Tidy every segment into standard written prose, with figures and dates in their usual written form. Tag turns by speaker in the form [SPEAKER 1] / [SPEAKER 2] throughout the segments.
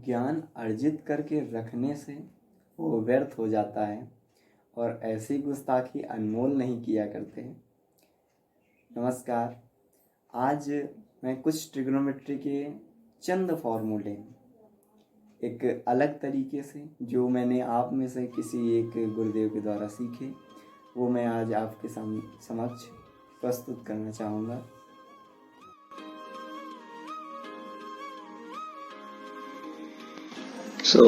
[SPEAKER 1] ज्ञान अर्जित करके रखने से वो व्यर्थ हो जाता है और ऐसी गुस्ताखी अनमोल नहीं किया करते। नमस्कार, आज मैं कुछ ट्रिग्नोमेट्री के चंद फॉर्मूले एक अलग तरीके से जो मैंने आप में से किसी एक गुरुदेव के द्वारा सीखे वो मैं आज आपके समक्ष प्रस्तुत करना चाहूँगा।
[SPEAKER 2] So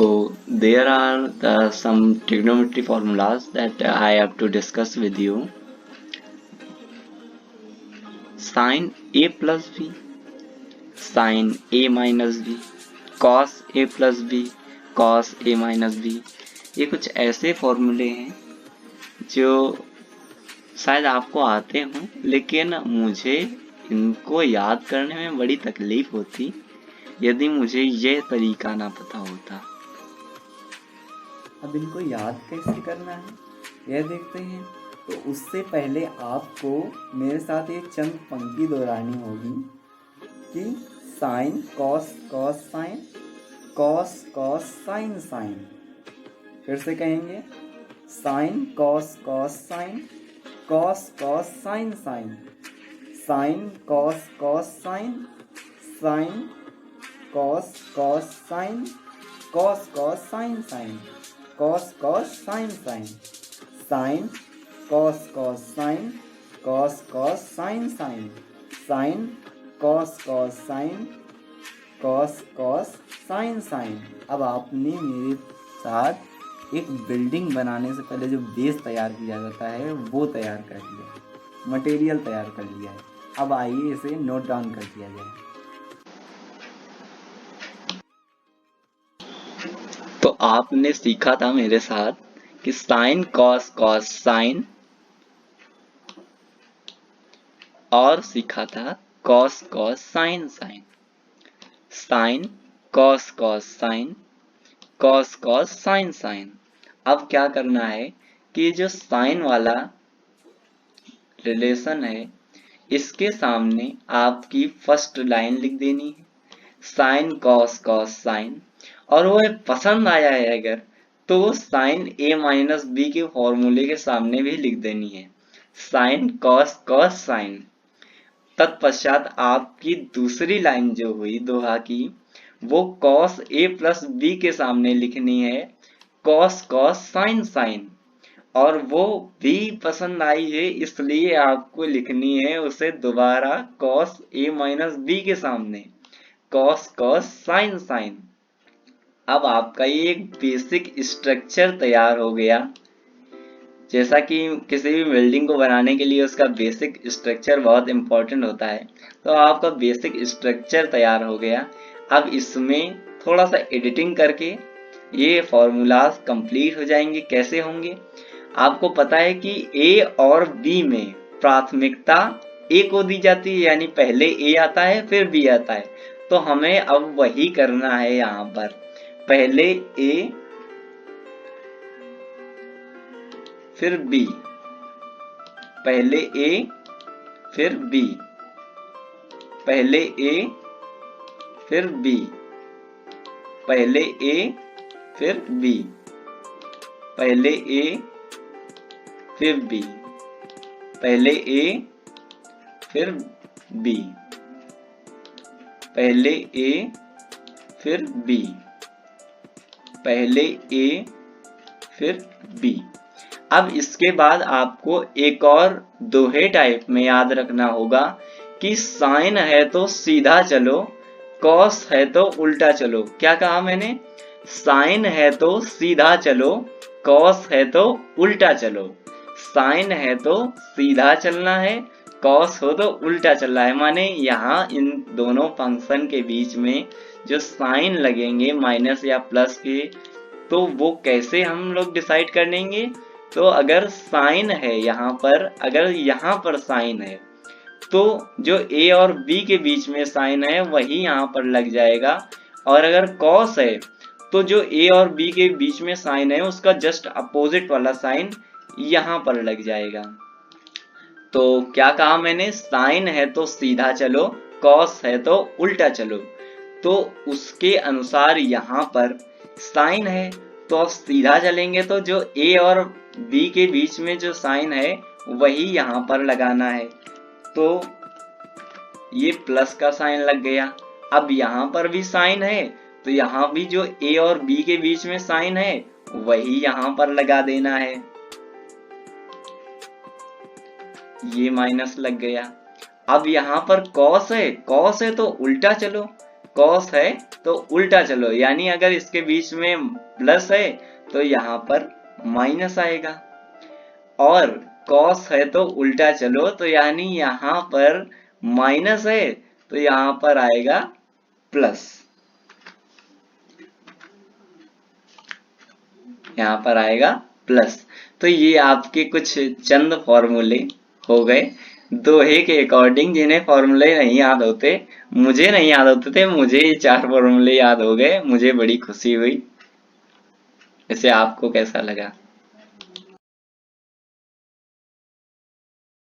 [SPEAKER 2] there are some trigonometry formulas that I have to discuss with you. Sin A plus B, sin A minus B, cos A plus B, cos A minus B, ये कुछ ऐसे फॉर्मूले हैं जो शायद आपको आते हों, लेकिन मुझे इनको याद करने में बड़ी तकलीफ होती यदि मुझे यह तरीका ना पता होता।
[SPEAKER 1] अब इनको याद कैसे करना है यह देखते हैं। तो उससे पहले आपको मेरे साथ एक चंद पंक्ति दोहरानी होगी कि sine cos cos sine, cos cos sine sine. फिर से कहेंगे sine cos cos sine, cos cos sine sine, sine cos cos sine, sine cos cos sine, cos cos sine sine, cos cos sine sine, sine cos cos sine, cos cos sine sine, sine cos cos sine, cos cos sine sine. अब आपने मेरे साथ एक building बनाने से पहले जो base तैयार किया जाता है वो तैयार कर लिया, मटेरियल तैयार कर लिया है। अब आइए इसे नोट डाउन कर दिया जाए।
[SPEAKER 2] तो आपने सीखा था मेरे साथ कि साइन कॉस कॉस साइन और सीखा था cos cos sine sine, sine cos cos sine, cos cos sine sine. अब क्या करना है कि जो साइन वाला रिलेशन है इसके सामने आपकी फर्स्ट लाइन लिख देनी है, साइन कॉस कॉस साइन, और वो पसंद आया है अगर तो साइन ए माइनस बी के फॉर्मूले के सामने भी लिख देनी है, साइन कॉस कॉस साइन। तत्पश्चात आपकी दूसरी लाइन जो हुई दोहा की वो कॉस ए प्लस बी के सामने लिखनी है, कॉस कॉस साइन साइन, और वो भी पसंद आई है इसलिए आपको लिखनी है उसे दोबारा कॉस ए माइनस बी के सामने, कॉस कॉस साइन साइन। अब आपका ये एक बेसिक स्ट्रक्चर तैयार हो गया। जैसा कि किसी भी बिल्डिंग को बनाने के लिए उसका बेसिक स्ट्रक्चर बहुत इंपॉर्टेंट होता है, तो आपका बेसिक स्ट्रक्चर तैयार हो गया। अब इसमें थोड़ा सा एडिटिंग करके ये फॉर्मूलाज कंप्लीट हो जाएंगे। कैसे होंगे? आपको पता है कि ए और बी में प्राथमिकता ए को दी जाती है, यानी पहले ए आता है फिर बी आता है। तो हमें अब वही करना है यहाँ पर, पहले ए फिर बी, पहले ए फिर बी, पहले ए फिर बी, पहले ए फिर बी, पहले ए फिर बी, पहले ए फिर बी, पहले ए फिर बी, पहले ए फिर बी। अब इसके बाद आपको एक और दोहे टाइप में याद रखना होगा कि साइन है तो सीधा चलो, कॉस है तो उल्टा चलो। क्या कहा मैंने? साइन है तो सीधा चलो, कॉस है तो उल्टा चलो। साइन है तो सीधा चलना है, कॉस हो तो उल्टा चलना है। माने यहाँ इन दोनों फंक्शन के बीच में जो साइन लगेंगे माइनस या प्लस के, तो वो कैसे हम लोग डिसाइड कर लेंगे? तो अगर साइन है यहाँ पर, अगर यहाँ पर साइन है तो जो ए और बी के बीच में साइन है वही यहाँ पर लग जाएगा, और अगर कॉस है तो जो ए और बी के बीच में साइन है उसका जस्ट अपोजिट वाला साइन यहाँ पर लग जाएगा। तो क्या कहा मैंने? साइन है तो सीधा चलो, कॉस है तो उल्टा चलो। तो उसके अनुसार यहाँ पर साइन है, तो अब सीधा चलेंगे तो जो ए और बी के बीच में जो साइन है वही यहाँ पर लगाना है। तो ये प्लस का साइन लग गया। अब यहाँ पर भी साइन है, तो यहाँ भी जो ए और बी के बीच में साइन है वही यहाँ पर लगा देना है। ये माइनस लग गया। अब यहाँ पर कॉस है, कॉस है तो उल्टा चलो, कॉस है तो उल्टा चलो, यानी अगर इसके बीच में प्लस है तो यहाँ पर माइनस आएगा, और कॉस है तो उल्टा चलो, तो यानी यहाँ पर माइनस है तो यहाँ पर आएगा प्लस, यहाँ पर आएगा प्लस। तो ये आपके कुछ चंद फॉर्मूले हो गए दोहे के अकॉर्डिंग, जिन्हें फॉर्मूले नहीं याद होते, मुझे नहीं याद होते थे, मुझे ये 4 फॉर्मूले याद हो गए, मुझे बड़ी खुशी हुई। इसे आपको कैसा लगा?